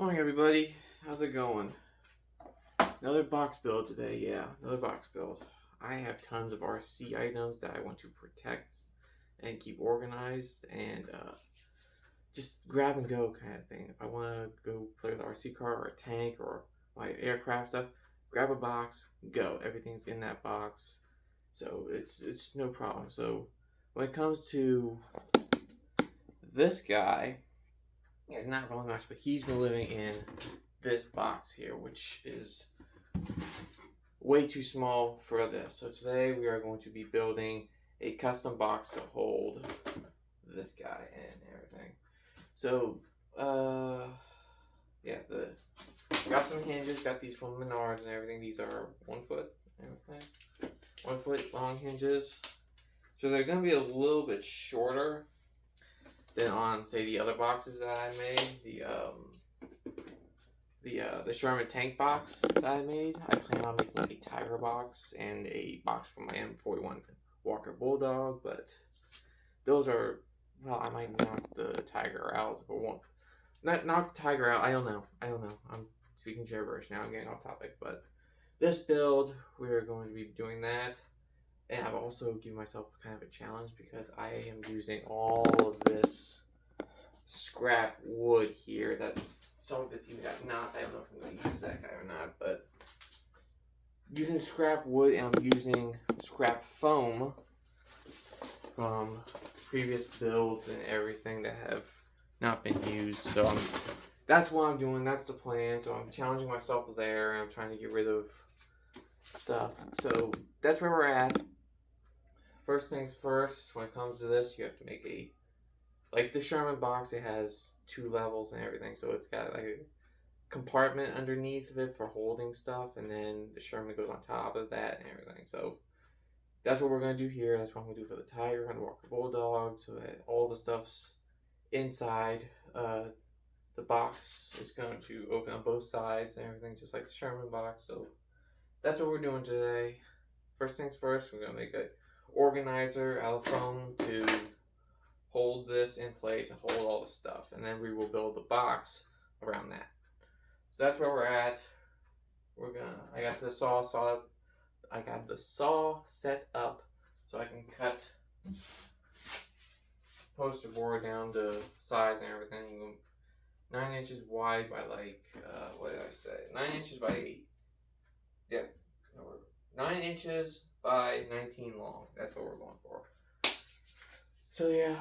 Morning, everybody. How's it going? Another box build today. Yeah, another box build. I have tons of RC items that I want to protect and keep organized and just grab and go kind of thing. If I want to go play with an RC car or a tank or my aircraft stuff, grab a box, go. Everything's in that box, so it's no problem. So when it comes to this guy, it's not really much, but he's been living in this box here, which is way too small for this. So today we are going to be building a custom box to hold this guy and everything. So, yeah, got some hinges, got these from Menards and everything. These are 1 foot, everything. 1 foot long hinges. So they're going to be a little bit shorter than on, say, the other boxes that I made, the Sherman tank box that I made. I plan on making a Tiger box and a box for my M41 Walker Bulldog, but those are, well, I might knock the Tiger out, or won't. Not knock the Tiger out, I don't know. I'm speaking gibberish now, I'm getting off topic, but this build, we're going to be doing that. And I've also given myself kind of a challenge because I am using all of this scrap wood here. That some of it's even got knots. I don't know if I'm going to use that guy or not, but using scrap wood, and I'm using scrap foam from previous builds and everything that have not been used. So that's what I'm doing. That's the plan. So I'm challenging myself there, and I'm trying to get rid of stuff. So that's where we're at. First things first, when it comes to this, you have to make like the Sherman box, it has 2 levels and everything, so it's got like a compartment underneath of it for holding stuff, and then the Sherman goes on top of that and everything. So that's what we're going to do here. That's what I'm going to do for the Tiger and the Walker Bulldog, so that all the stuff's inside. The box is going to open on both sides and everything, just like the Sherman box. So that's what we're doing today. First things first, we're going to make a organizer out of foam to hold this in place and hold all the stuff, and then we will build the box around that. So that's where we're at. I got the saw set up so I can cut poster board down to size and everything. 9 inches wide by like what did I say? 9 inches by 8. Yeah, 9 inches by 19 long. That's what we're going for. So yeah,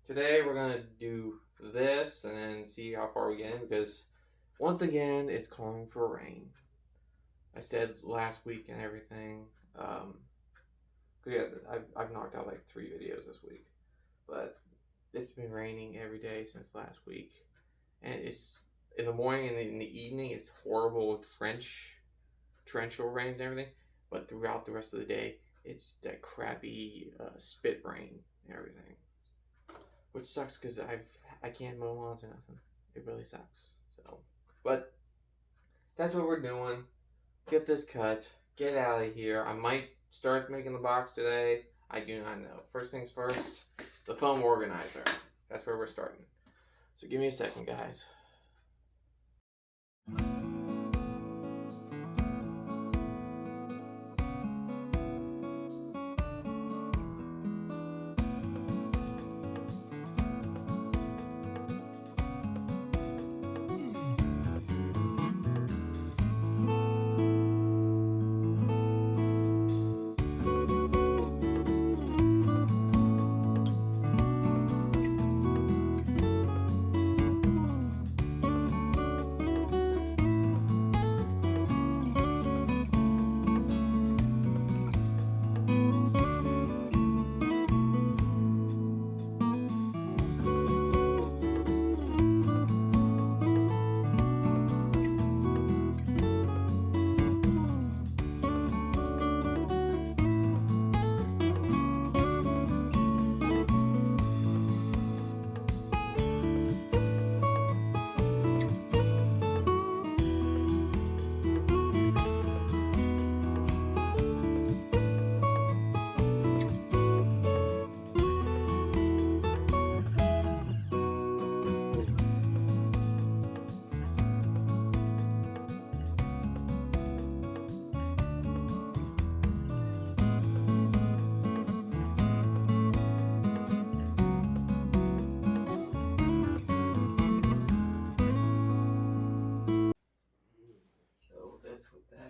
today we're gonna do this and then see how far we get in, because once again it's calling for rain. I said last week and everything. Yeah, I've knocked out like 3 videos this week, but it's been raining every day since last week, and it's in the morning and in the evening it's horrible torrential rains and everything. But throughout the rest of the day, it's that crappy spit rain and everything, which sucks because I can't mow lawns or nothing. It really sucks. So, but that's what we're doing. Get this cut. Get out of here. I might start making the box today. I do not know. First things first, the foam organizer. That's where we're starting. So give me a second, guys.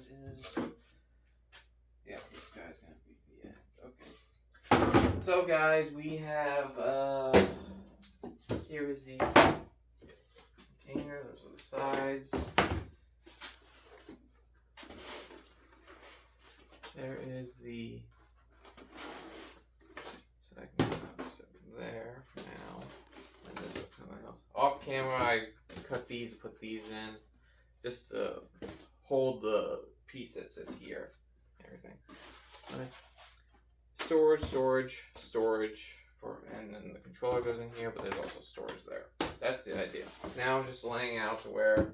is. Yeah, this guy's gonna be the end. Okay. So guys, we have here is the container. Those are the sides. There is the. So I can sit there for now. And this is something else. Off camera, I cut these, put these in, just to hold the piece that sits here. Everything. Okay. Storage for, and then the controller goes in here, but there's also storage there. That's the idea. Now I'm just laying out to where,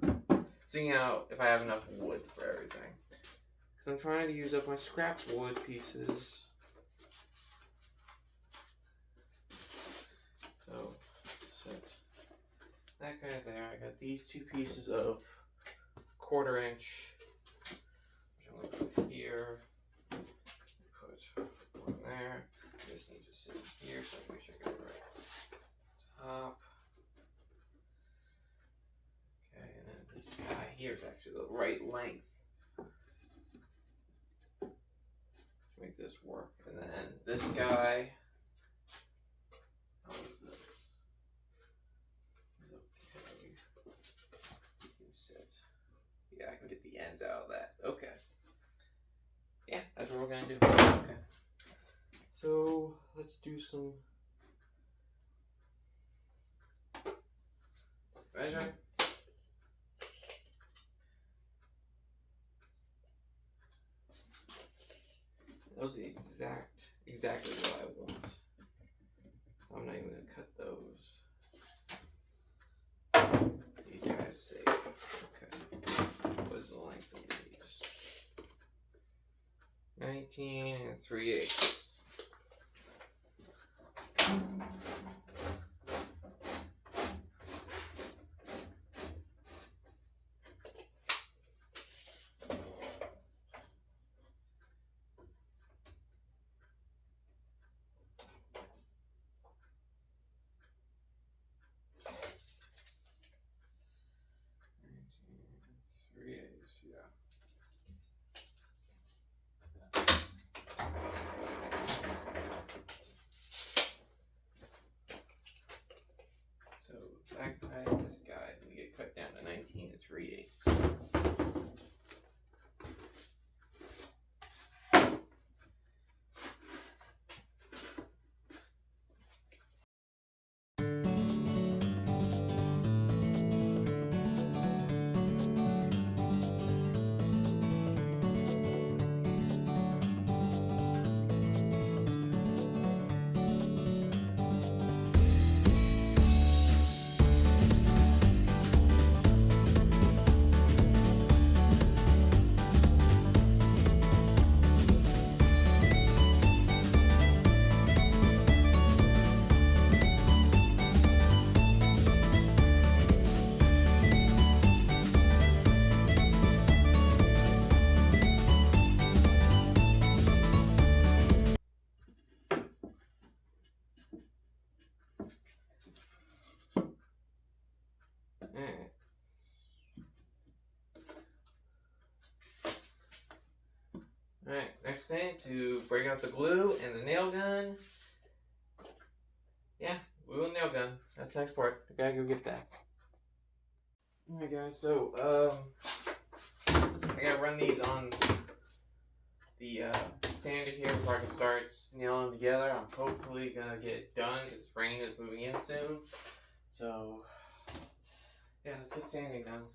seeing out if I have enough wood for everything. Because I'm trying to use up my scrap wood pieces. So, set that guy there. I got these two pieces of 1/4 inch, which I'm going to put here. Put one there. This needs to sit here, so I can make sure I get it right top. Okay, and then this guy here is actually the right length to make this work. And then this guy, how is this? Okay. You can sit. Yeah, I can get the ends out of that. Okay. Yeah, that's what we're gonna do. Okay. So let's do some measuring. Those are exactly what I want. I'm not even gonna cut those. These guys safe. Okay. What is the length of these? 19 3/8. That guy and this guy, we get cut down to 19 3/8. Alright, next thing, to break out the glue and the nail gun. Yeah, glue and nail gun. That's the next part. I gotta go get that. Alright guys, so I gotta run these on the sander here before I can start nailing them together. I'm hopefully gonna get it done because rain is moving in soon. So yeah, let's get sanding done.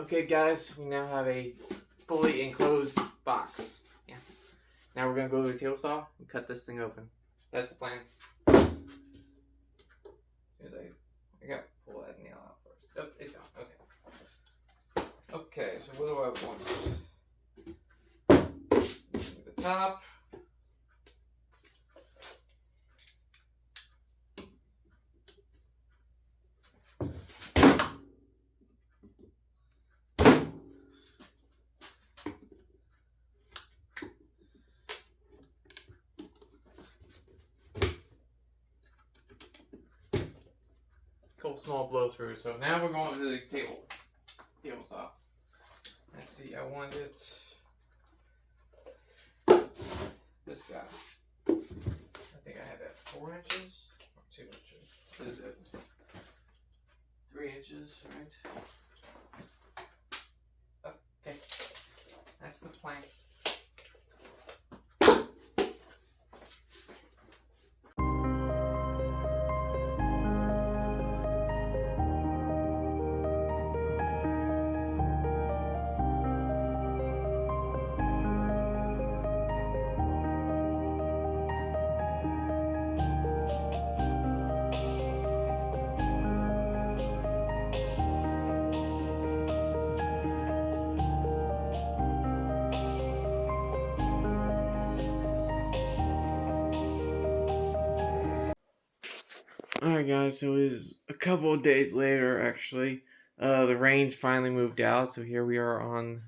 Okay guys, we now have a fully enclosed box. Yeah. Now we're gonna go to the table saw and cut this thing open. That's the plan. As I gotta pull that nail out first. Oh, it's gone. Okay. Okay, so what do I want? The top. Couple small blow through. So now we're going to the table saw. Let's see, I want it this guy. I think I have that 4 inches or 2 inches. What is it? 3 inches, right? Okay, that's the plan. Alright guys, so it is a couple of days later actually. The rain's finally moved out, so here we are on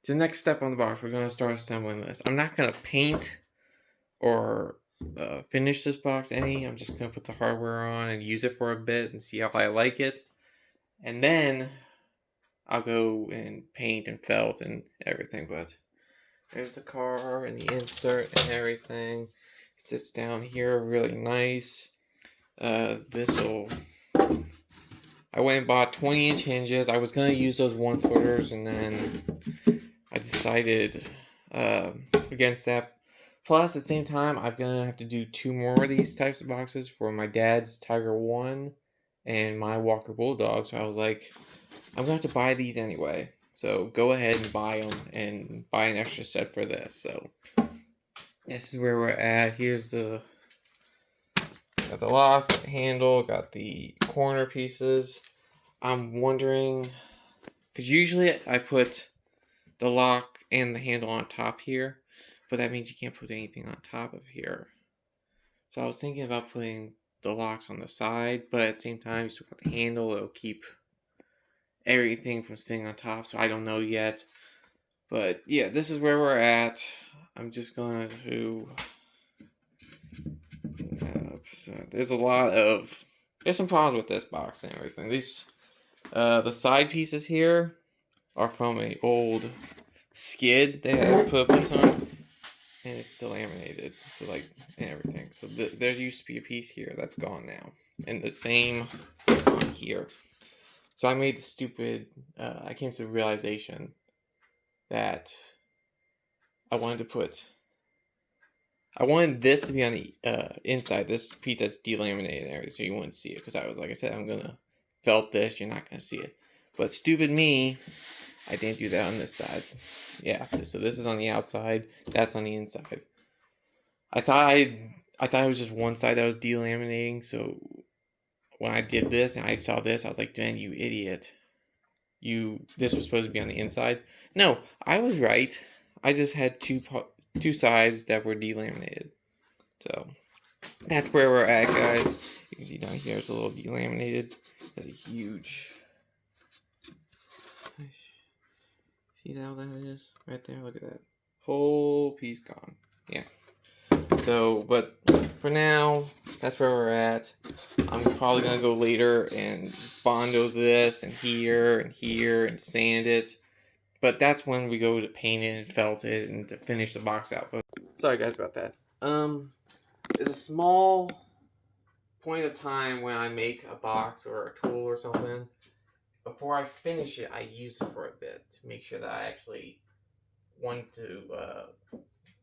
to the next step on the box. We're going to start assembling this. I'm not going to paint or finish this box any. I'm just going to put the hardware on and use it for a bit and see how I like it. And then I'll go and paint and felt and everything. But there's the car and the insert and everything. It sits down here really nice. This'll... I went and bought 20-inch hinges. I was going to use those 1-footers, and then I decided against that. Plus, at the same time, I'm going to have to do 2 more of these types of boxes for my dad's Tiger 1 and my Walker Bulldog. So I was like, I'm going to have to buy these anyway. So go ahead and buy them and buy an extra set for this. So this is where we're at. Here's the... Got the locks, got the handle, got the corner pieces. I'm wondering, because usually I put the lock and the handle on top here, but that means you can't put anything on top of here. So I was thinking about putting the locks on the side, but at the same time, you still got the handle. It'll keep everything from sitting on top, so I don't know yet. But yeah, this is where we're at. I'm just going to... there's some problems with this box and everything. These the side pieces here are from an old skid they had to put a piece on, and it's still laminated, so like, and everything. So there used to be a piece here that's gone now, and the same on here. So I made the stupid I came to the realization that I wanted this to be on the inside, this piece that's delaminated and everything, so you wouldn't see it. Because I was, like I said, I'm gonna felt this, you're not gonna see it. But stupid me, I didn't do that on this side. Yeah, so this is on the outside, that's on the inside. I thought it was just one side that was delaminating. So when I did this and I saw this, I was like, "Dan, you idiot! This was supposed to be on the inside." No, I was right. I just had two sides that were delaminated. So that's where we're at, guys. You can see down here it's a little delaminated. There's a huge... See how that is? Right there, look at that. Whole piece gone. Yeah. So, but for now, that's where we're at. I'm probably going to go later and Bondo this and here and sand it. But that's when we go to paint it and felt it and to finish the box out. But sorry guys about that. There's a small point of time when I make a box or a tool or something. Before I finish it, I use it for a bit to make sure that I actually want to,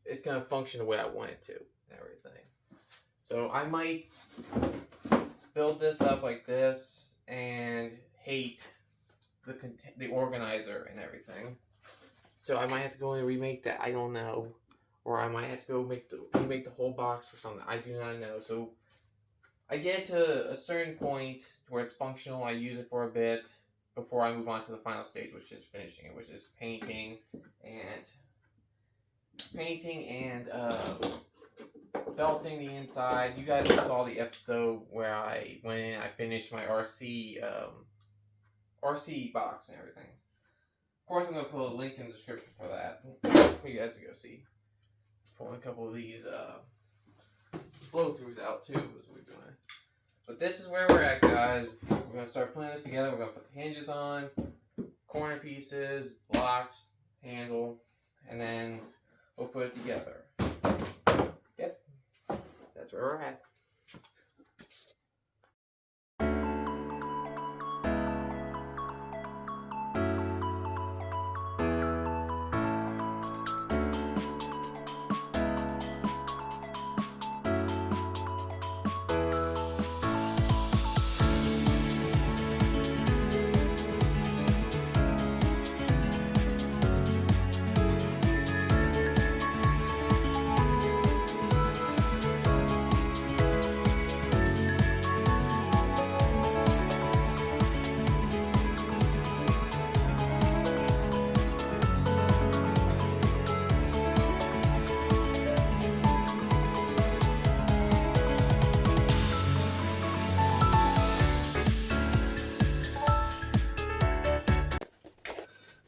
it's going to function the way I want it to and everything. So I might build this up like this and hate the organizer and everything. So I might have to go and remake that. I don't know, or I might have to go remake the whole box or something. I do not know. So I get to a certain point where it's functional. I use it for a bit before I move on to the final stage, which is finishing it, which is painting and belting the inside. You guys saw the episode where I went in, I finished my RC box and everything. Of course, I'm gonna put a link in the description for that for you guys to go see. Pulling a couple of these blow-throughs out too is what we're doing. But this is where we're at, guys. We're gonna start putting this together. We're gonna put the hinges on, corner pieces, locks, handle, and then we'll put it together. Yep, that's where we're at.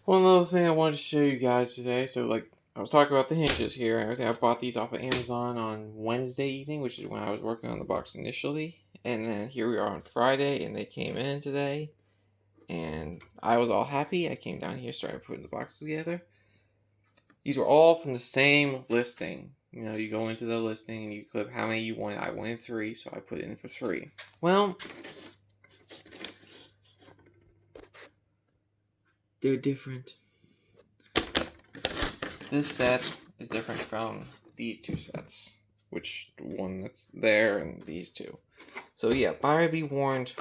One other thing I wanted to show you guys today, so like I was talking about the hinges here and everything. I bought these off of Amazon on Wednesday evening, which is when I was working on the box initially. And then here we are on Friday, and they came in today. And I was all happy. I came down here, started putting the box together. These were all from the same listing. You know, you go into the listing and you click how many you want. I wanted 3, so I put it in for 3. Well, they're different. This set is different from these 2 sets, which the one that's there and these 2. So yeah, buyer be warned.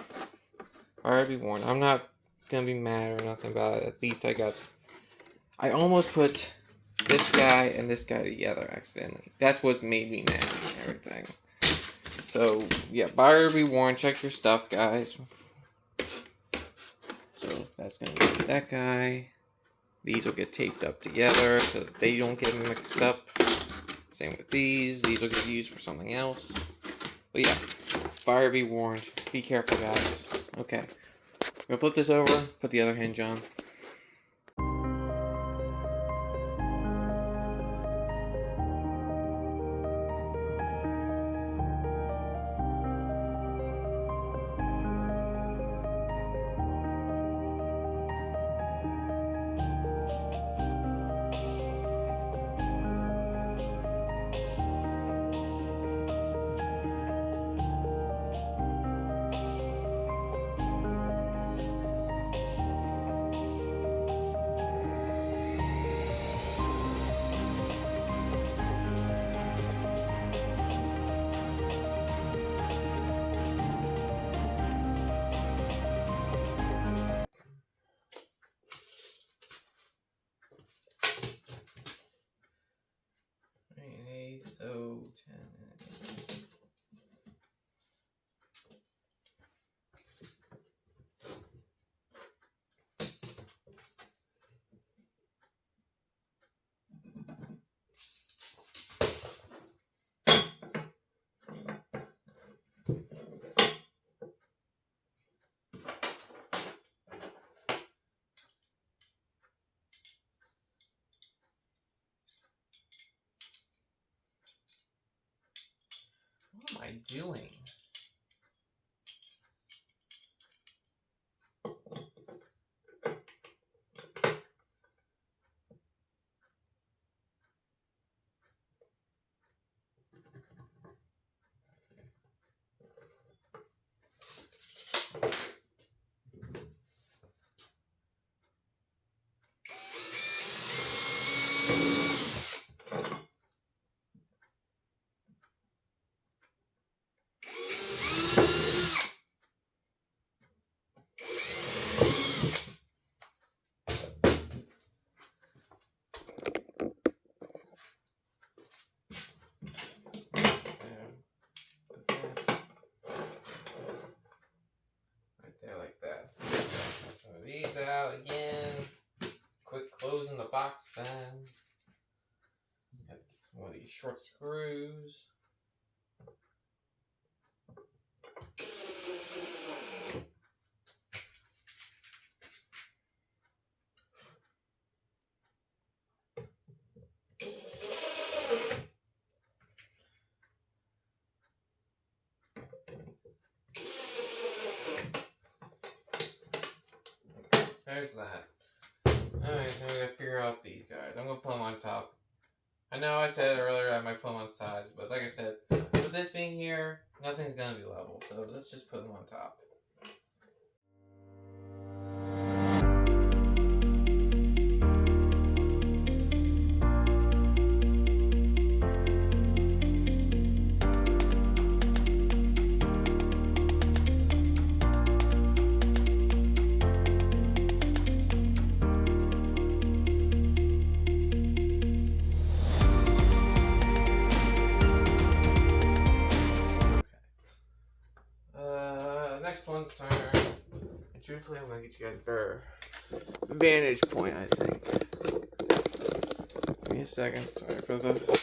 Buyer be warned. I'm not gonna be mad or nothing about it. At least I almost put this guy and this guy together accidentally. That's what made me mad and everything. So yeah, buyer be warned. Check your stuff, guys. So that's gonna be that guy. These will get taped up together so that they don't get mixed up. Same with these. These will get used for something else. But yeah, buyer be warned. Be careful, guys. Okay. I'm gonna flip this over, put the other hinge on. So 10. What am I doing? these out again. Quick closing the box then. Got to get some more of these short screws. There's that. Alright, now we gotta figure out these guys. I'm gonna put them on top. I know I said earlier I might put them on sides, but like I said, with this being here, nothing's gonna be level, so let's just put them on top. Next one's turn. And truthfully, I'm gonna get you guys a better vantage point, I think. Give me a second. Sorry for the.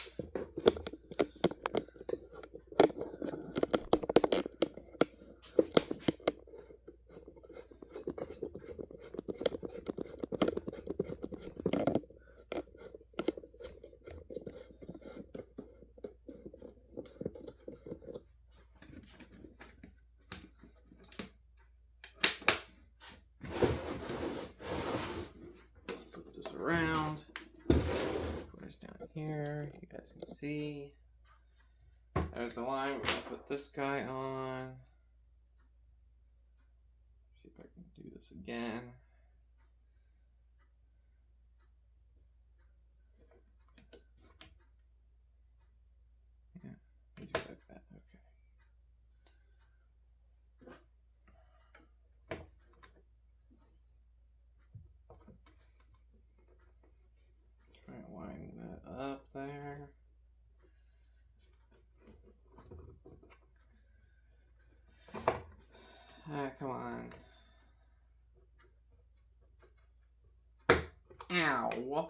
Around. Put this down here. You guys can see. There's the line. We're gonna put this guy on. See if I can do this again. Yeah, easy like that. Okay. Try to line that up there. Ah, come on. Ow.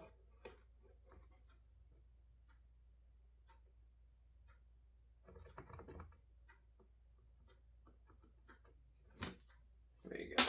There you go.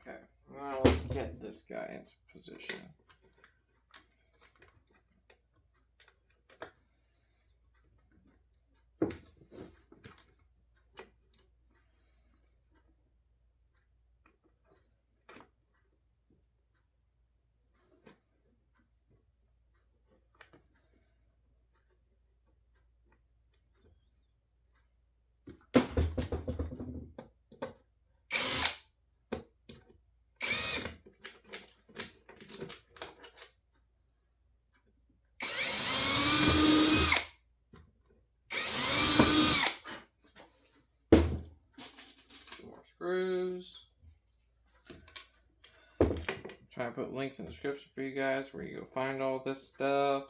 Okay, now let's get this guy into position. Screws. Try to put links in the description for you guys where you go find all this stuff.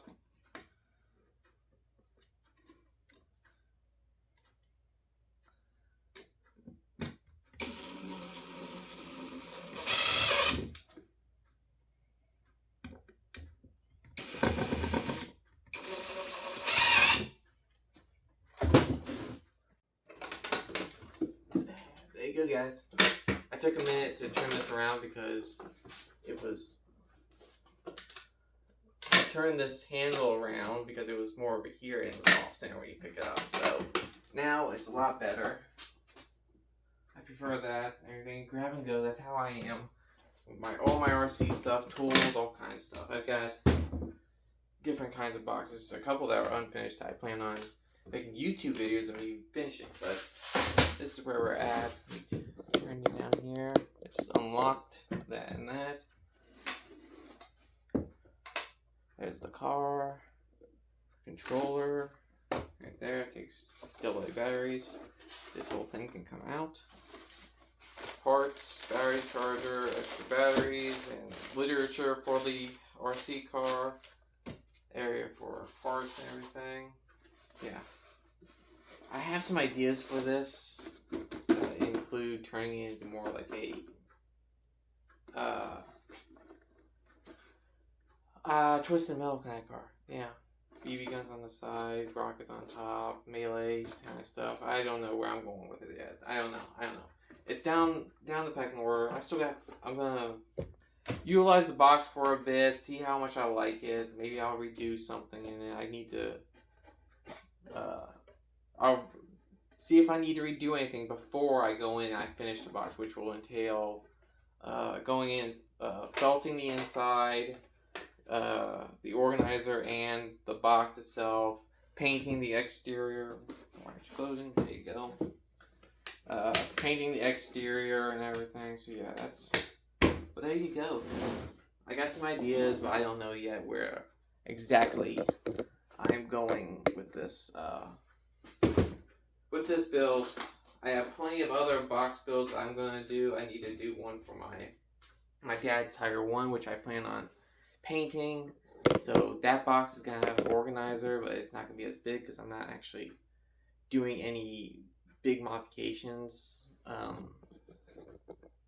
you go, guys. I took a minute to turn this around because it was... I turned this handle around because it was more over here and it was off center when you pick it up. So now it's a lot better. I prefer that. Everything grab and go. That's how I am. All my RC stuff, tools, all kinds of stuff. I've got different kinds of boxes. A couple that are unfinished. I plan on making YouTube videos of me finishing, but this is where we're at. Turn you down here. I just unlocked that and that. There's the car, controller, right there. It takes AA batteries. This whole thing can come out. Parts, battery charger, extra batteries, and literature for the RC car. Area for parts and everything. Yeah. I have some ideas for this. Include turning it into more like a twisted metal kind of car. Yeah. BB guns on the side, rockets on top, melee kind of stuff. I don't know where I'm going with it yet. I don't know. It's down the pecking order. I'm gonna utilize the box for a bit, see how much I like it. Maybe I'll redo something in it. I need to I'll see if I need to redo anything before I go in and I finish the box, which will entail going in, felting the inside, the organizer and the box itself, painting the exterior. Orange clothing, there you go. Painting the exterior and everything. So yeah, but there you go. I got some ideas, but I don't know yet where exactly I'm going with this build. I have plenty of other box builds I'm gonna do. I need to do one for my dad's Tiger 1, which I plan on painting. So that box is gonna have an organizer, but it's not gonna be as big because I'm not actually doing any big modifications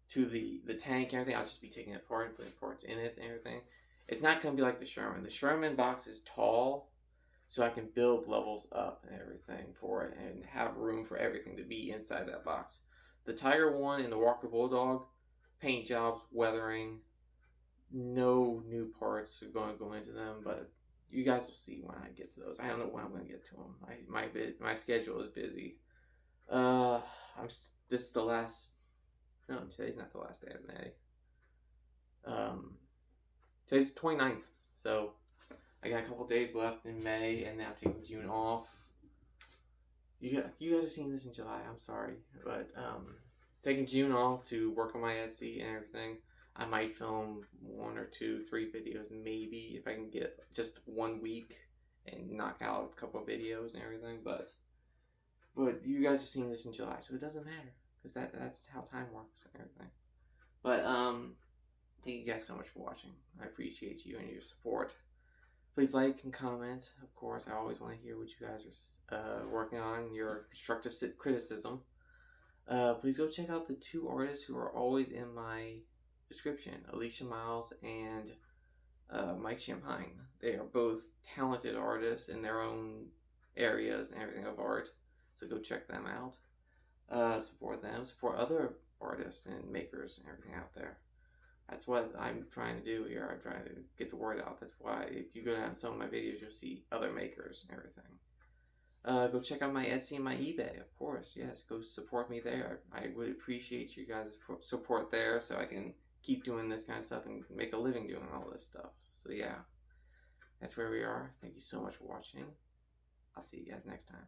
to the tank and everything. I'll just be taking it apart and putting parts in it and everything. It's not gonna be like the Sherman. The Sherman box is tall, so I can build levels up and everything for it and have room for everything to be inside that box. The Tiger 1 and the Walker Bulldog, paint jobs, weathering, no new parts are going to go into them, but you guys will see when I get to those. I don't know when I'm going to get to them. My schedule is busy. This is the last. No, today's not the last day of May. Today's the 29th, so I got a couple days left in May, and now taking June off. You guys are seeing this in July. I'm sorry, but taking June off to work on my Etsy and everything. I might film 1 or 2, 3 videos, maybe if I can get just 1 week and knock out a couple of videos and everything. But you guys are seeing this in July, so it doesn't matter because that's how time works and everything. But thank you guys so much for watching. I appreciate you and your support. Please like and comment. Of course, I always want to hear what you guys are working on, your constructive criticism. Please go check out the 2 artists who are always in my description, Alicia Miles and Mike Shampine. They are both talented artists in their own areas and everything of art. So go check them out. Support them. Support other artists and makers and everything out there. That's what I'm trying to do here. I'm trying to get the word out. That's why if you go down some of my videos, you'll see other makers and everything. Go check out my Etsy and my eBay, of course. Yes, go support me there. I would appreciate you guys' support there so I can keep doing this kind of stuff and make a living doing all this stuff. So yeah, that's where we are. Thank you so much for watching. I'll see you guys next time.